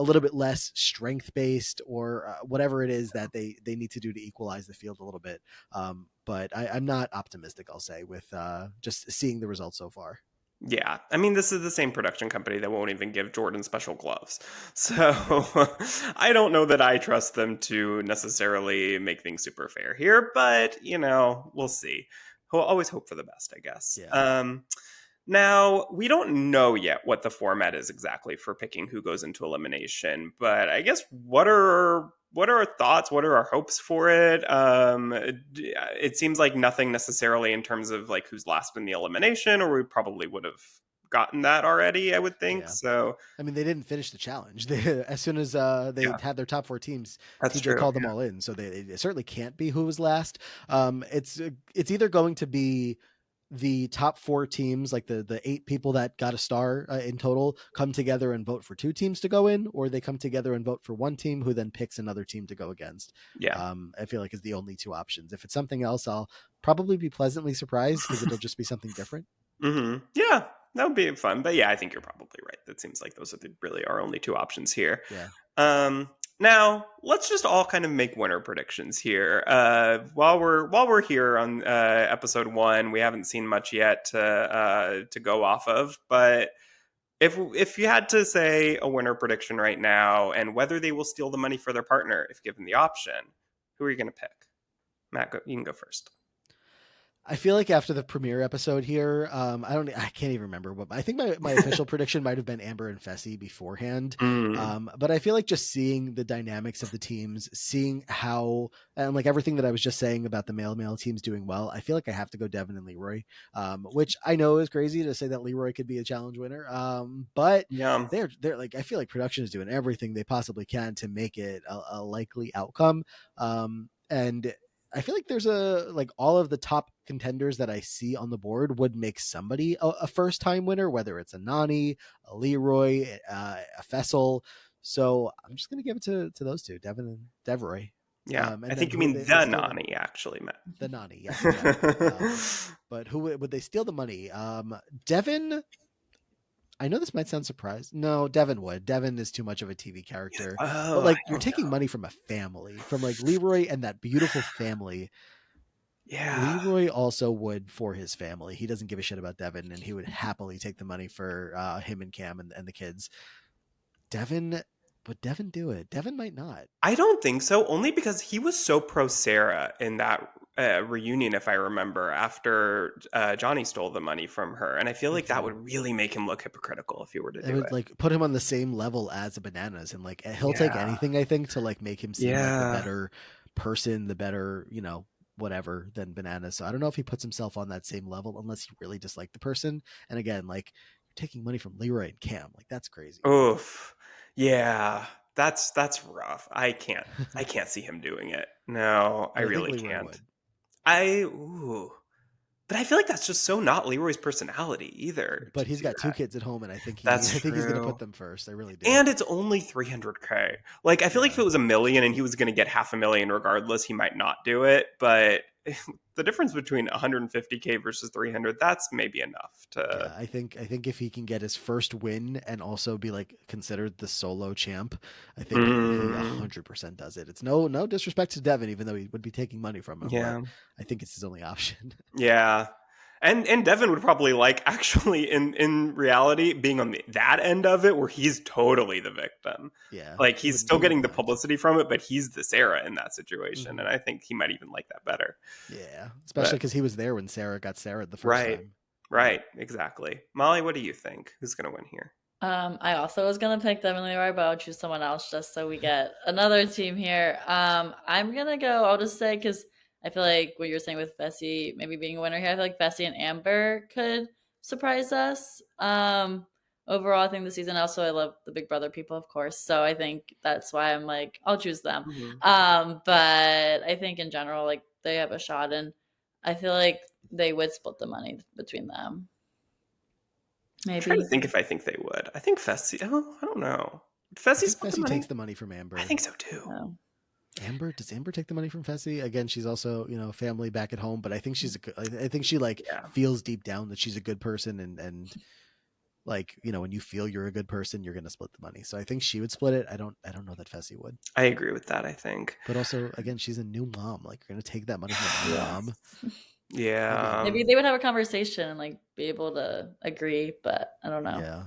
little bit less strength based, or whatever it is that they need to do to equalize the field a little bit. But I'm not optimistic, I'll say, with just seeing the results so far. Yeah, I mean, this is the same production company that won't even give Jordan special gloves. So Yeah. I don't know that I trust them to necessarily make things super fair here, but, we'll see. We'll always hope for the best, I guess. Yeah. Now, we don't know yet what the format is exactly for picking who goes into elimination, but I guess what are our thoughts? What are our hopes for it? It seems like nothing necessarily in terms of like who's last in the elimination, or we probably would have gotten that already, I would think. Yeah. So, I mean, they didn't finish the challenge. As soon as they yeah, had their top four teams, that's they true. called them all in. So it certainly can't be who was last. It's either going to be the top four teams, like the 8 people that got a star in total, come together and vote for 2 teams to go in, or they come together and vote for one team who then picks another team to go against. Yeah. I feel like is the only 2 options. If it's something else, I'll probably be pleasantly surprised because it'll just be something different. Yeah, that would be fun. But yeah, I think you're probably right. That seems like those are really our only two options here. Yeah. Um, Now let's just all kind of make winner predictions here. While we're here on episode 1, we haven't seen much yet to go off of. But if you had to say a winner prediction right now, and whether they will steal the money for their partner if given the option, who are you going to pick? Matt, you can go first. I feel like after the premiere episode here, I can't even remember what I think my official prediction might have been Amber and Fessy beforehand. Mm, But I feel like just seeing the dynamics of the teams, seeing how, and like everything that I was just saying about the male teams doing well, I feel like I have to go Devin and Leroy, which I know is crazy to say that Leroy could be a challenge winner. But yeah. they're like, I feel like production is doing everything they possibly can to make it a likely outcome. And I feel like there's like all of the top contenders that I see on the board would make somebody a first time winner, whether it's a Nani, a Leroy, a Fessel. So I'm just gonna give it to those two, Devin and Devroy. Yeah. I And then think you who would mean they the steal Nani, actually, Matt. the Nani? Yes, exactly. But who would they steal the money? Devin. I know this might sound surprised. No, Devin would. Devin is too much of a TV character. But Oh, I like you're don't taking know. money from a family, from like Leroy and that beautiful family. Yeah. Leroy also would for his family. He doesn't give a shit about Devin, and he would happily take the money for him and Cam and the kids. Devin, would Devin do it? Devin might not. I don't think so, only because he was so pro Sarah in that reunion, if I remember, after Johnny stole the money from her. And I feel like that Mm-hmm. would really make him look hypocritical if he were to It do would it. like put him on the same level as the Bananas, and like he'll take Yeah. anything I think to like make him seem like the Yeah. better person, the better whatever than Bananas. So I don't know if he puts himself on that same level unless he really disliked the person. And again, like you're taking money from Leroy and Cam, like that's crazy. Oof. Yeah. That's rough. I can't see him doing it. No, I But I think really Leroy can't. would. Ooh. But I feel like that's just so not Leroy's personality either But to he's do got 2 kids at home, and That's I think he's gonna put true. them first. I really do. And it's only 300K. Like, I feel like if Yeah. it was a million and he was going to get half a million regardless, he might not do it. But the difference between 150K versus 300, that's maybe enough to. Yeah, I think if he can get his first win and also be like considered the solo champ, I think he Mm, 100% does it. It's no disrespect to Devin, even though he would be taking money from him, but yeah. I think it's his only option. Yeah. And Devin would probably like actually in reality being on that end of it where he's totally the victim. Yeah, Like he he's wouldn't still he wouldn't getting the mind. publicity from it, but he's the Sarah in that situation. Hmm. And I think he might even like that better. Yeah, especially But because he was there when Sarah got Sarah the first right. time. Right, exactly. Molly, what do you think? Who's going to win here? I also was gonna pick Devin Leroy, but I'll choose someone else just so we get another team here. I'm gonna go. I'll just say because I feel like what you're saying with Bessie maybe being a winner here. I feel like Bessie and Amber could surprise us. Overall, I think the season. Also, I love the Big Brother people, of course. So I think that's why I'm like I'll choose them. Mhm. But I think in general, like they have a shot, and I feel like they would split the money between them. I'm trying to Maybe. think if I think they would. I think Fessy. Oh, I don't know. Does I he think split the Fessy takes money? the money from I Amber. think so too. Oh. Amber, does Amber take the money from Fessy? Again, she's also, family back at home, but I think I think she like Yeah. feels deep down that she's a good person, and like, when you feel you're a good person, you're going to split the money. So I think she would split it. I don't know that Fessy would. I agree with that, I think. But also, again, she's a new mom. Like, you're going to take that money from a new Yeah. mom. Maybe, Yeah. Maybe they would have a conversation and like be able to agree, but I don't know. yeah.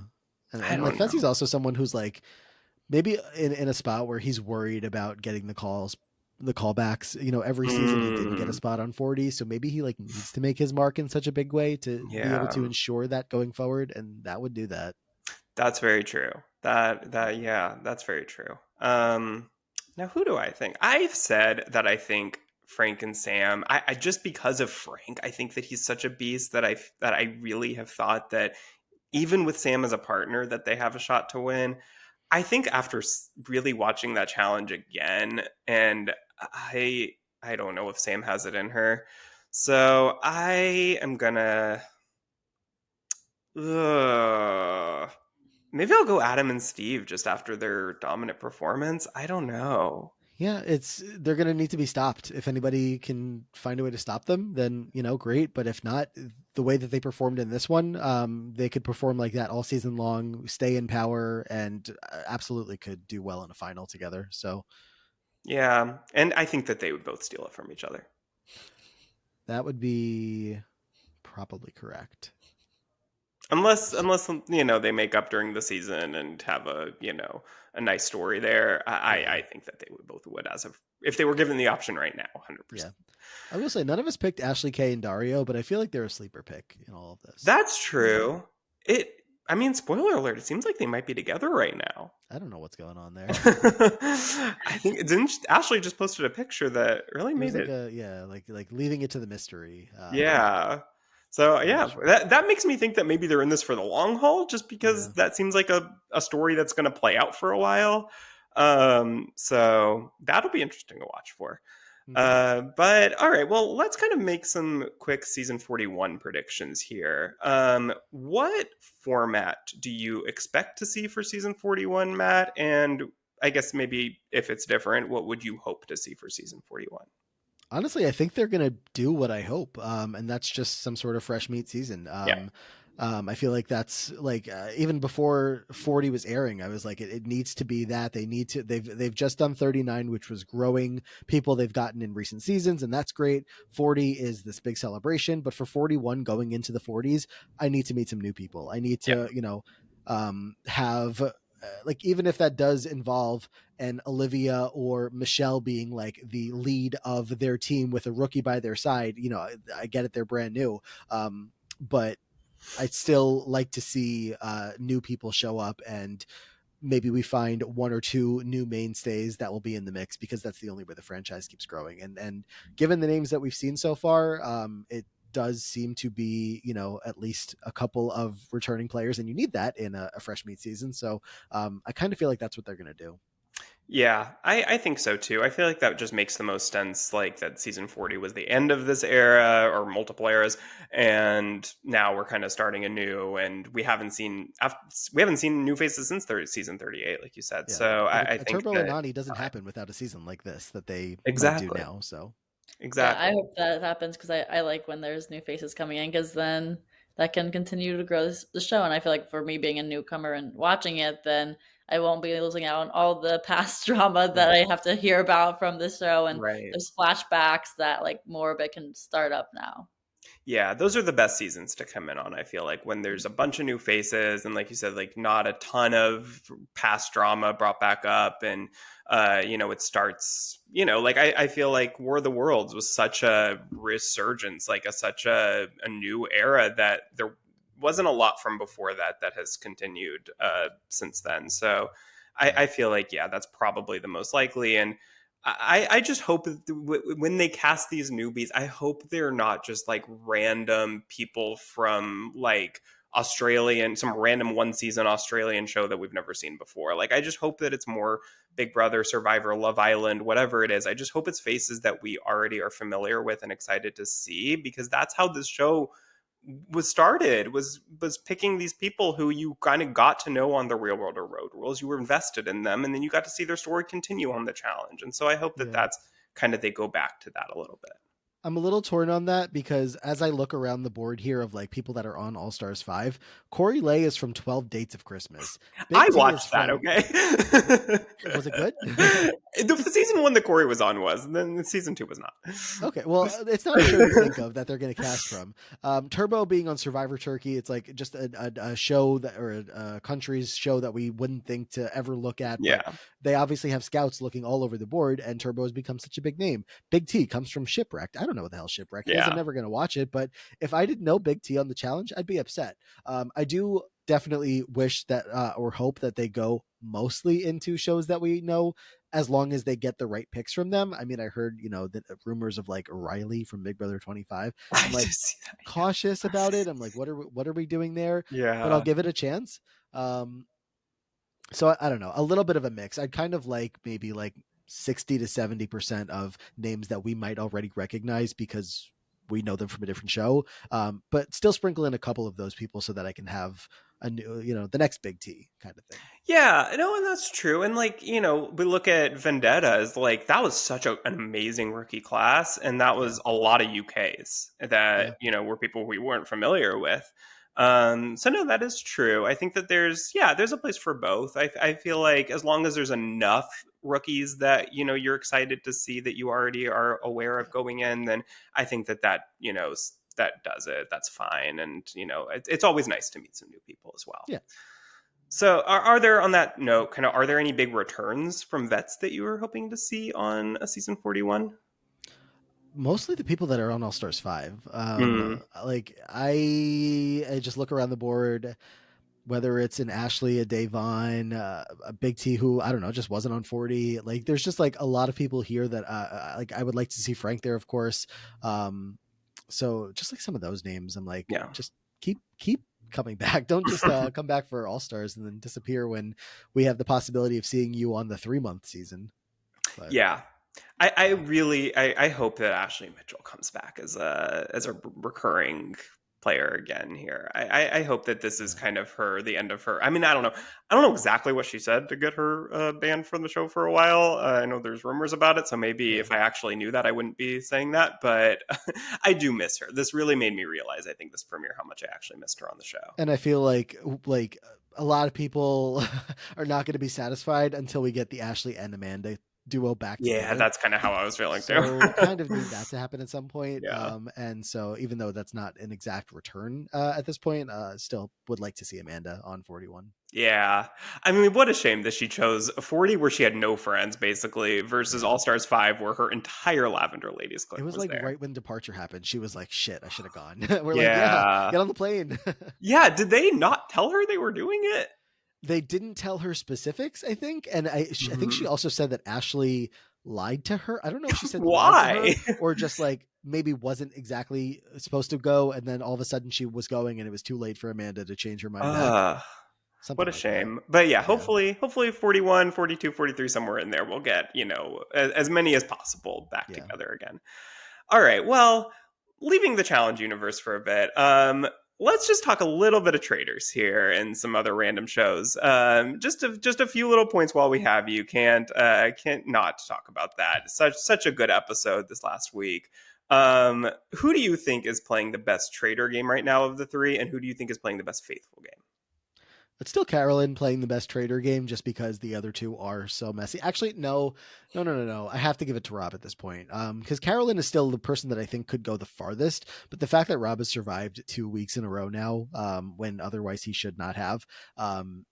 I And like don't Fessy's know. also someone who's like maybe in a spot where he's worried about getting the callbacks. Every season he didn't get a Mm, spot on 40, so maybe he like needs to make his mark in such a big way to be able yeah. to ensure that going forward, and that would do that. That's very true. Yeah, that's very true. Now who do I think? I've said that I think Frank and Sam. I just because of Frank, I think that he's such a beast that I really have thought that even with Sam as a partner, that they have a shot to win. I think after really watching that challenge again, and I don't know if Sam has it in her, so I am gonna. Ugh. Maybe I'll go Adam and Steve just after their dominant performance. I don't know. Yeah, they're going to need to be stopped. If anybody can find a way to stop them, then great. But if not, the way that they performed in this one, they could perform like that all season long, stay in power, and absolutely could do well in a final together. So Yeah, and I think that they would both steal it from each other. that would be probably correct. Unless they make up during the season and have a nice story there. I Yeah, think that they would as of if they were given the option right now, 100%. yeah. I will say none of us picked Ashley Kay and Dario, but I feel like they're a sleeper pick in all of this. That's true. It. I mean, spoiler alert. It seems like they might be together right now. I don't know what's going on there. I think didn't Ashley just posted a picture that really It was made like it. a yeah, like leaving it to the mystery. Yeah. So I'm not yeah, sure. that makes me think that maybe they're in this for the long haul, just because Yeah. that seems like a story that's going to play out for a while. So that'll be interesting to watch for. Hmm. But all right, well, let's kind of make some quick season 41 predictions here. What format do you expect to see for season 41, Matt? And I guess maybe if it's different, what would you hope to see for season 41? Honestly, I think they're gonna do what I hope, and that's just some sort of fresh meat season. Yeah, I feel like that's like even before 40 was airing, I was like, it needs to be that they need to. They've just done 39, which was growing people they've gotten in recent seasons, and that's great. 40 is this big celebration, but for 41 going into the 40s, I need to meet some new people. I need yeah, to, have. Like even if that does involve and Olivia or Michelle being like the lead of their team with a rookie by their side, I get it, they're brand new. But I'd still like to see new people show up, and maybe we find one or two new mainstays that will be in the mix, because that's the only way the franchise keeps growing. And given the names that we've seen so far, it does seem to be at least a couple of returning players, and you need that in a fresh meat season. So I kind of feel like that's what they're going to do. yeah. I think so too. I feel like that just makes the most sense. Like that season 40 was the end of this era or multiple eras, and now we're kind of starting anew. And we haven't seen new faces since season 38, like you said. Yeah, So like I a think Turbo and that Nani doesn't happen without a season like this that they might do exactly, now. So Yeah, I exactly. hope that happens because I like when there's new faces coming in because then that can continue to grow the show. And I feel like for me being a newcomer and watching it, then I won't be losing out on all the past drama that right, I have to hear about from the show and Right. those flashbacks that like more of it can start up now. Yeah, those are the best seasons to come in on. I feel like when there's a bunch of new faces and like you said, like not a ton of past drama brought back up and it starts, like I feel like War of the Worlds was such a resurgence, like such a new era that there wasn't a lot from before that has continued since then. So yeah, I feel like yeah, that's probably the most likely. And I just hope that when they cast these newbies, I hope they're not just like random people from like some random one season Australian show that we've never seen before. Like, I just hope that it's more Big Brother, Survivor, Love Island, whatever it is. I just hope it's faces that we already are familiar with and excited to see because that's how this show was started was picking these people who you kind of got to know on the Real World or Road Rules. You were invested in them, and then you got to see their story continue on the challenge. And so I hope that Yeah. that's kind of they go back to that a little bit. I'm a little torn on that because as I look around the board here of like people that are on All Stars 5, Corey Lay is from 12 Dates of Christmas. I Big T is watched that. from, Okay. was it good? The season one that Corey was on was, and then the season two was not. Okay, well, it's not a show you think of that they're going to cast from. Turbo being on Survivor Turkey, it's like just a show that, or a country's show that we wouldn't think to ever look at, but Yeah, they obviously have scouts looking all over the board, and Turbo has become such a big name. Big T comes from Shipwrecked. I don't know what the hell Shipwrecked is. I'm yeah. never going to watch it, but if I didn't know Big T on the challenge, I'd be upset. I do definitely wish that or hope that they go mostly into shows that we know as long as they get the right picks from them. I mean, I heard, that rumors of like Riley from Big Brother 25. I I'm did like see that. cautious about it. I'm like, what are we doing there? But I'll Yeah. give it a chance. Um, so I don't know, a little bit of a mix. I'd kind of like maybe like 60 to 70% of names that we might already recognize because we know them from a different show. But still sprinkle in a couple of those people so that I can have a new, the next big T kind of thing. Yeah, no, and that's true. And like, we look at Vendetta as like that was such an amazing rookie class, and that Yeah. was a lot of UKs that, Yeah. were people we weren't familiar with. So no, that is true. I think that there's a place for both. I feel like as long as there's enough rookies that, you're excited to see that you already are aware of Yeah. going in, then I think that does it. That's fine. And, it's always nice to meet some new people as well. Yeah. So, are there on that note, are there any big returns from vets that you were hoping to see on a season 41? Mostly the people that are on All Stars 5. Mm, Like I just look around the board, whether it's an Ashley, a Davon, a Big T who I don't know, just wasn't on 40. Like there's just like a lot of people here that like I would like to see Frank there, of course. Um, so just like some of those names, I'm like, yeah. just keep coming back. Don't just come back for All Stars and then disappear when we have the possibility of seeing you on the 3 month season. But Yeah. I uh, really I hope that Ashley Mitchell comes back as a recurring player again here. I hope that this is yeah, kind of the end of her. I mean, I don't know. I don't know exactly what she said to get her banned from the show for a while. I know there's rumors about it, so maybe yeah. if I actually knew that, I wouldn't be saying that. But I do miss her. This really made me realize, I think, this premiere how much I actually missed her on the show. And I feel like a lot of people are not going to be satisfied until we get the Ashley and Amanda duo back Yeah, together. that's kind of how I was feeling too. So kind of need that to happen at some point. Yeah. And so even though that's not an exact return at this point, still would like to see Amanda on 41. Yeah. I mean, what a shame that she chose 40 where she had no friends, basically, versus Yeah. All Stars 5 where her entire Lavender Ladies It clique was was like there. right when departure happened. She was like, shit, I should have gone. We're like, yeah, Yeah. get on the plane. Yeah. Did they not tell her they were doing it? They didn't tell her specifics, I think, and I think she Mhm. also said that Ashley lied to her. I don't know if she said lied to her Why? or just like maybe wasn't exactly supposed to go, and then all of a sudden she was going, and it was too late for Amanda to change her mind back. uh, what Something a like that. shame. But yeah, Yeah, hopefully 41, 42, 43, somewhere in there, we'll get, as many as possible back yeah. together again. All right. Well, leaving the challenge universe for a bit, let's just talk a little bit of traders here and some other random shows. Just a few little points while we have you. Can't not talk about that. Such a good episode this last week. Who do you think is playing the best trader game right now of the three, and who do you think is playing the best faithful game? It's still Carolyn playing the best trader game just because the other two are so messy. Actually, no, no, no, no, no. I have to give it to Rob at this point. Because Carolyn is still the person that I think could go the farthest. But the fact that Rob has survived 2 weeks in a row now, when otherwise he should not have, I'm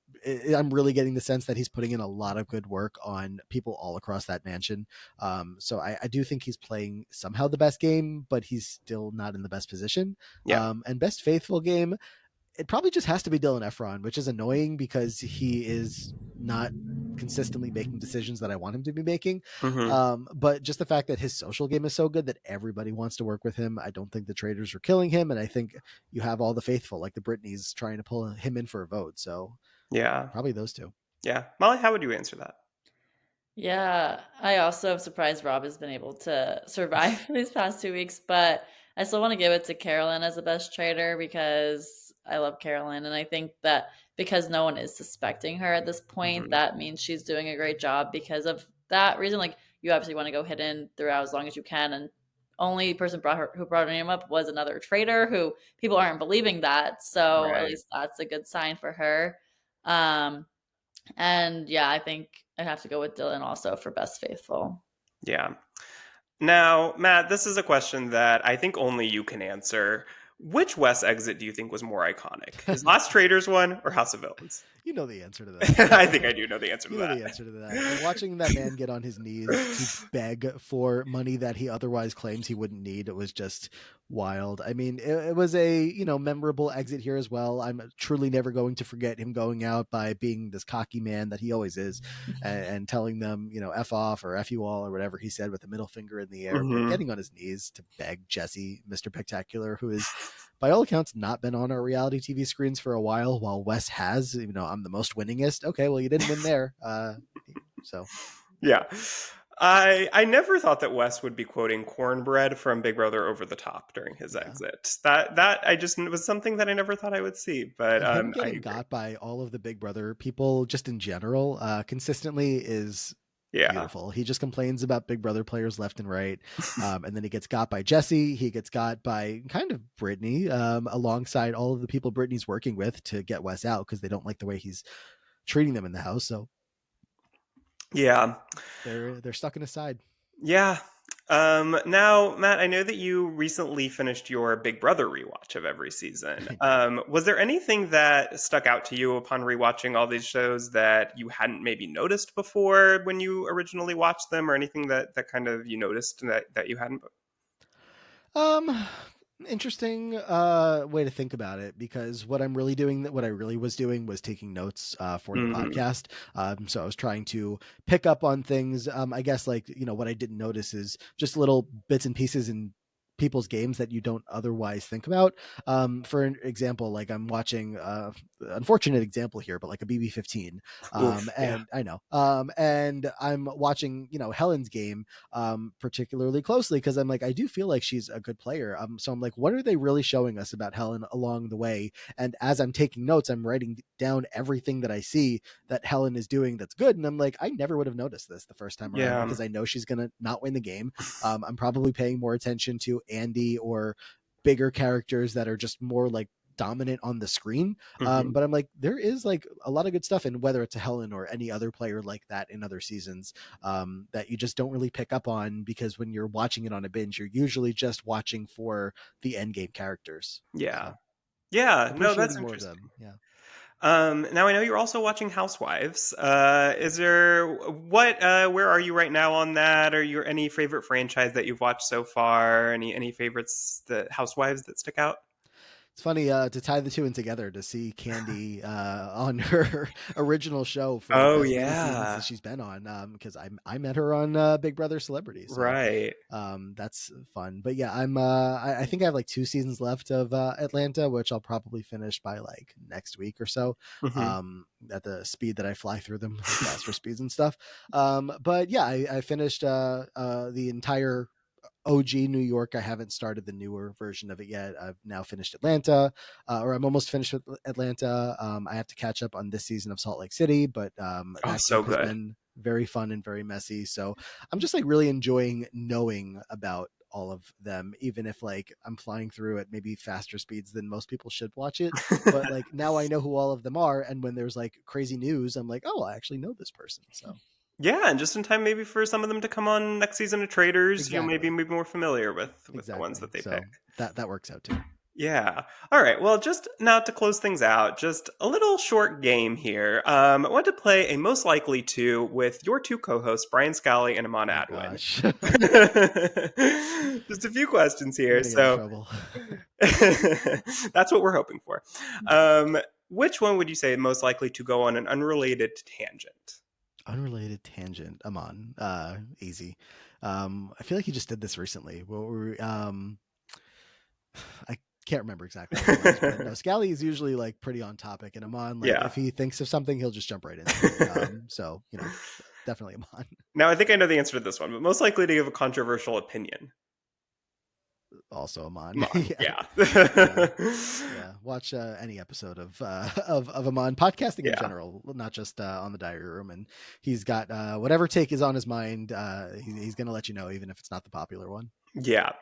really getting the sense that he's putting in a lot of good work on people all across that mansion. So I do think he's playing somehow the best game, but he's still not in the best position. Yeah. And best faithful game, it probably just has to be Dylan Efron, which is annoying because he is not consistently making decisions that I want him to be making. Hmm. But just the fact that his social game is so good that everybody wants to work with him, I don't think the traders are killing him. And I think you have all the faithful, like the Britneys, trying to pull him in for a vote. So Yeah. probably those two. Yeah. Molly, how would you answer that? Yeah, I also am surprised Rob has been able to survive these past 2 weeks, but I still want to give it to Carolyn as the best trader because I love Carolyn. And I think that because no one is suspecting her at this point, Mhm. that means she's doing a great job because of that reason. Like, you obviously want to go hidden throughout as long as you can. And only person who brought her name up was another trader who people aren't believing that. So at Right. least that's a good sign for her. Um, and yeah, I think I have to go with Dylan also for best faithful. Yeah. Now, Matt, this is a question that I think only you can answer. Which Wes exit do you think was more iconic? His last Traders one or House of Villains? You know the answer to I think I that. do know the answer to You know that. the answer to that. Watching that man get on his knees to beg for money that he otherwise claims he wouldn't need, it was just wild. I mean, it was a, memorable exit here as well. I'm truly never going to forget him going out by being this cocky man that he always is, and telling them, F off or F you all or whatever he said with a middle finger in the air, but Hmm. getting on his knees to beg Jesse, Mr. Spectacular, who is by all accounts not been on our reality TV screens for a while Wes has. I'm the most winningest. Okay, well, you didn't win there. So Yeah. I never thought that Wes would be quoting cornbread from Big Brother over the top during his yeah. exit. That I just, it was something that I never thought I would see, but And him I getting agree. got by all of the Big Brother people just in general, consistently is Yeah. beautiful. He just complains about Big Brother players left and right. And then he gets got by Jesse. He gets got by kind of Brittany, alongside all of the people Brittany's working with to get Wes out because they don't like the way he's treating them in the house. So Yeah. they're stuck in his side. Yeah. Now, Matt, I know that you recently finished your Big Brother rewatch of every season. I did. Was there anything that stuck out to you upon rewatching all these shows that you hadn't maybe noticed before when you originally watched them, or anything that kind of you noticed that you hadn't? Um, Interesting way to think about it, because what I really was doing was taking notes for the Hmm. podcast. So I was trying to pick up on things. I guess, like, what I didn't notice is just little bits and pieces in people's games that you don't otherwise think about. For an example, like I'm watching unfortunate example here, but like a BB15. Oof. Yeah. And I know. And I'm watching, Helen's game particularly closely, because I'm like, I do feel like she's a good player. So I'm like, what are they really showing us about Helen along the way? And as I'm taking notes, I'm writing down everything that I see that Helen is doing that's good. And I'm like, I never would have noticed this the first time around, Yeah. because I know she's going to not win the game. I'm probably paying more attention to Andy or bigger characters that are just more like dominant on the screen. Hmm. But I'm like, there is like a lot of good stuff, and whether it's a Helen or any other player like that in other seasons, that you just don't really pick up on, because when you're watching it on a binge, you're usually just watching for the end game characters. Yeah. So Yeah. No, that's appreciating more of interesting. them. Yeah. Now I know you're also watching Housewives. Is there what? Where are you right now on that? Are your any favorite franchise that you've watched so far? Any favorites, the Housewives that stick out? It's funny to tie the two in together, to see Candy on her original show for Oh as many seasons yeah, as she's been on, because I met her on Big Brother Celebrity. So right. that's fun. But yeah, I think I have like 2 seasons left of Atlanta, which I'll probably finish by like next week or so, Hmm. at the speed that I fly through them, like faster speeds and stuff. But yeah, I finished the entire OG New York. I haven't started the newer version of it yet. I've now finished Atlanta, or I'm almost finished with Atlanta. I have to catch up on this season of Salt Lake City, but Oh, that so group has good. been very fun and very messy. So I'm just like really enjoying knowing about all of them, even if like I'm flying through at maybe faster speeds than most people should watch it. But like now I know who all of them are, and when there's like crazy news, I'm like, oh, I actually know this person. So Yeah, and just in time maybe for some of them to come on next season of Traders. You'll maybe exactly, be more familiar with the ones exactly. that they pick. So that works out too. Yeah. All right. Well, just now to close things out, just a little short game here. I want to play a most likely to with your two co-hosts, Brian Scally and Amon Oh Adwin. gosh. I'm Just a few questions here. gonna get in So trouble. that's what we're hoping for. Um, which one would you say most likely to go on an unrelated tangent? Unrelated tangent. I'm on. Easy. I feel like you just did this recently. What were I can't remember exactly what it was, but no, Scally is usually like pretty on topic, and I'm on, like, Yeah. if he thinks of something, he'll just jump right into it. So definitely I'm on. Now I think I know the answer to this one, but most likely to give a controversial opinion. also Amon. Mon, Yeah. yeah. Yeah, watch any episode of Amon podcasting in Yeah. general, not just on the diary room. And he's got whatever take is on his mind. He's going to let you know, even if it's not the popular one. Yeah.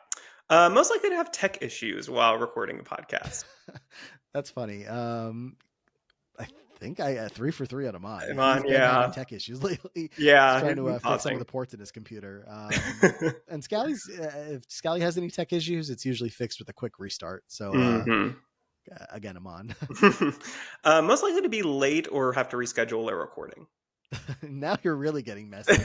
Most likely to have tech issues while recording a podcast. That's funny. I think I 3 for 3 on Amon. He's Mon, been having yeah. tech issues lately. He's Yeah, trying he's to been fix some of pausing. the ports in his computer. And Scally's if Scally has any tech issues, it's usually fixed with a quick restart. So Hmm. again, Amon. Most likely to be late or have to reschedule a recording. Now you're really getting messy.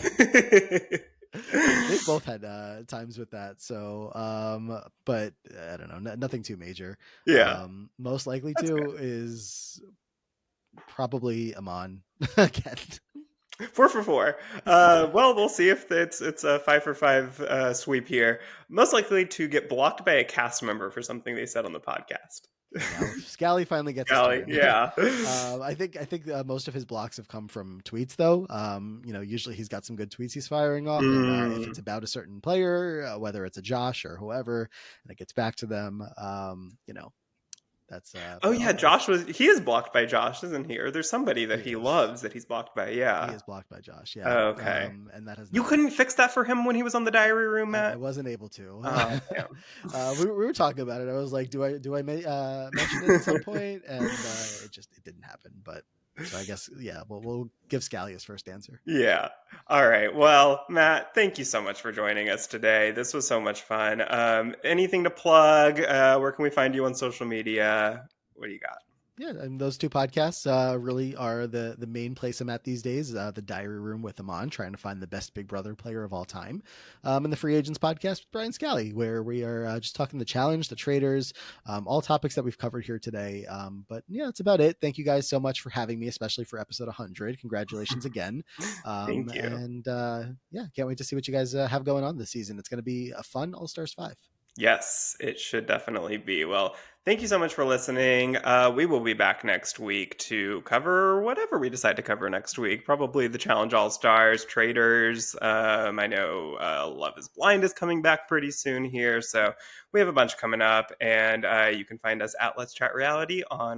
They've both had times with that. So, but I don't know, nothing too major. Yeah, Most likely that's good. to is probably Amon again. 4 for 4. Well, we'll see if it's a 5 for 5 sweep here. Most likely to get blocked by a cast member for something they said on the podcast. Now, if Scally finally gets his Golly, turn. yeah. I think most of his blocks have come from tweets, though. Usually he's got some good tweets he's firing off, and if it's Mm. about a certain player, whether it's a Josh or whoever, and it gets back to them, that's. Oh But yeah, he is blocked by Josh, isn't he? Or there's somebody he that he is. loves that he's blocked by. He Yeah. is blocked by Josh, yeah. Oh, okay. And that has You not. couldn't fix that for him when he was on the diary room, I Matt? wasn't able to. Oh, damn. We were talking about it. I was like, do I mention it at some point? And it didn't happen. But so I guess yeah, we'll give Scally his first answer. Yeah. All right. Well, Matt, thank you so much for joining us today. This was so much fun. Anything to plug? Where can we find you on social media? What do you got? Yeah, and those two podcasts really are the main place I'm at these days. The Diary Room with Amon, trying to find the best Big Brother player of all time, and the Free Agents podcast with Brian Scally, where we are just talking the challenge, the traders, all topics that we've covered here today. But yeah, that's about it. Thank you guys so much for having me, especially for episode 100. Congratulations again. Thank you. And yeah, can't wait to see what you guys have going on this season. It's going to be a fun All Stars 5. Yes, it should definitely be. Well, thank you so much for listening. We will be back next week to cover whatever we decide to cover next week. Probably the Challenge All Stars, Traders. I know Love is Blind is coming back pretty soon here. So we have a bunch coming up. And you can find us at Let's Chat Reality on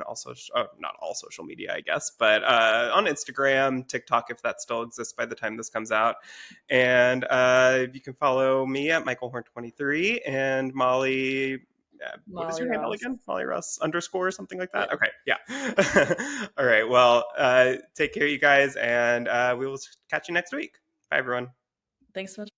not all social media, I guess, but on Instagram, TikTok, if that still exists by the time this comes out. And you can follow me at MichaelHorn23 and Molly. What is Molly your handle Ross. again? Molly Russ underscore something like that. Yeah. Okay, yeah. All right. Well, take care, you guys, and we will catch you next week. Bye, everyone. Thanks so much.